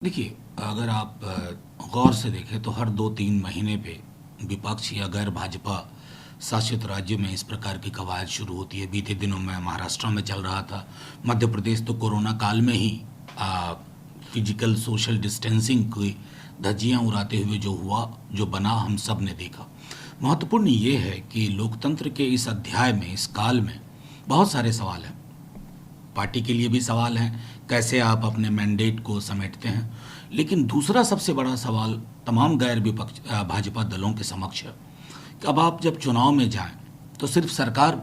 देखिए, अगर आप गौर से देखें तो हर 2-3 महीने पे विपक्ष या गैर भाजपा शासित राज्य में इस प्रकार की कवायद शुरू होती है। बीते दिनों में महाराष्ट्र में चल रहा था, मध्य प्रदेश तो कोरोना काल में ही फिजिकल सोशल डिस्टेंसिंग की धज्जियां उड़ाते हुए जो हुआ, जो बना, हम सब ने देखा। महत्वपूर्ण ये है कि लोकतंत्र के इस अध्याय में, इस काल में बहुत सारे सवाल हैं। पार्टी के लिए भी सवाल हैं, कैसे आप अपने मैंडेट को समेटते हैं। लेकिन दूसरा सबसे बड़ा सवाल तमाम गैर विपक्ष भाजपा दलों के समक्ष है कि अब आप जब चुनाव में जाएं तो सिर्फ सरकार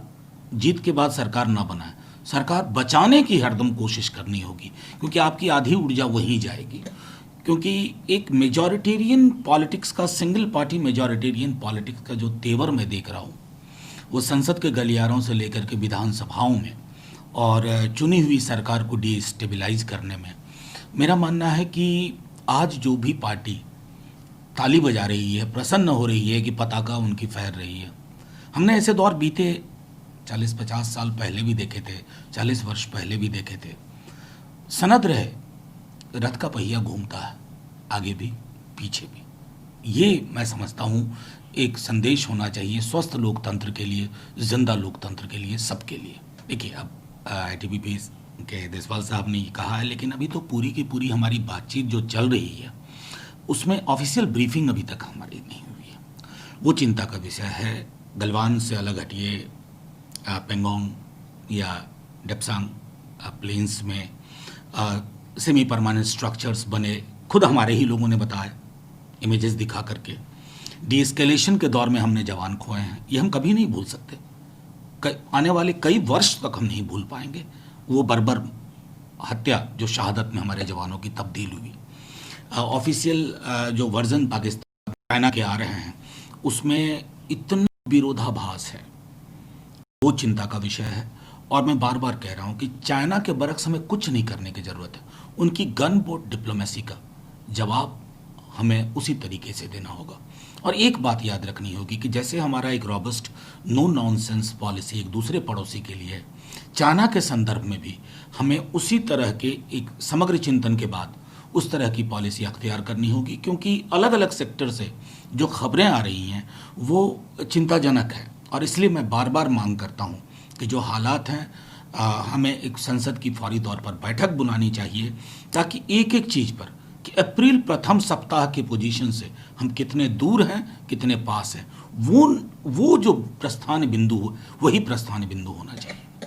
जीत के बाद सरकार ना बनाएं, सरकार बचाने की हरदम कोशिश करनी होगी, क्योंकि आपकी आधी ऊर्जा वहीं जाएगी। क्योंकि एक मेजॉरिटेरियन पॉलिटिक्स का, सिंगल पार्टी मेजॉरिटेरियन पॉलिटिक्स का जो तेवर मैं देख रहा हूँ, वो संसद के गलियारों से लेकर के विधानसभाओं में और चुनी हुई सरकार को डिस्टेबलाइज करने में, मेरा मानना है कि आज जो भी पार्टी ताली बजा रही है, प्रसन्न हो रही है कि पताका उनकी फहर रही है। हमने ऐसे दौर बीते 40-50 साल पहले भी देखे थे, 40 वर्ष पहले भी देखे थे। सनद रहे, रथ का पहिया घूमता है, आगे भी पीछे भी। ये मैं समझता हूँ एक संदेश होना चाहिए स्वस्थ लोकतंत्र के लिए, जिंदा लोकतंत्र के लिए, सबके लिए। देखिए, अब ITBP के देसवाल साहब ने ये कहा है, लेकिन अभी तो पूरी की पूरी हमारी बातचीत जो चल रही है उसमें ऑफिशियल ब्रीफिंग अभी तक हमारी नहीं हुई है। वो चिंता का विषय है। गलवान से अलग हटिए, पेंगोंग या डेप्सांग प्लेन्स में सेमी परमानेंट स्ट्रक्चर्स बने, खुद हमारे ही लोगों ने बताया, इमेजेस दिखा करके। डीएस्केलेशन के दौर में हमने जवान खोए हैं, ये हम कभी नहीं भूल सकते। आने वाले कई वर्ष तक हम नहीं भूल पाएंगे वो बर्बर हत्या जो शहादत में हमारे जवानों की तब्दील हुई। ऑफिशियल जो वर्जन पाकिस्तान चाइना के आ रहे हैं, उसमें इतना विरोधाभास है, वो चिंता का विषय है। और मैं बार बार कह रहा हूं कि चाइना के बरक्स हमें कुछ नहीं करने की जरूरत है। उनकी गन बोट डिप्लोमेसी का जवाब हमें उसी तरीके से देना होगा। और एक बात याद रखनी होगी कि जैसे हमारा एक रॉबस्ट नो नॉनसेंस पॉलिसी एक दूसरे पड़ोसी के लिए, चाइना के संदर्भ में भी हमें उसी तरह के एक समग्र चिंतन के बाद उस तरह की पॉलिसी अख्तियार करनी होगी। क्योंकि अलग अलग सेक्टर से जो खबरें आ रही हैं वो चिंताजनक है। और इसलिए मैं बार बार मांग करता हूं कि जो हालात हैं, हमें एक संसद की फौरी तौर पर बैठक बुलानी चाहिए, ताकि एक एक चीज़ पर कि अप्रैल प्रथम सप्ताह की पोजीशन से हम कितने दूर हैं, कितने पास हैं, वो जो प्रस्थान बिंदु हो, वही प्रस्थान बिंदु होना चाहिए।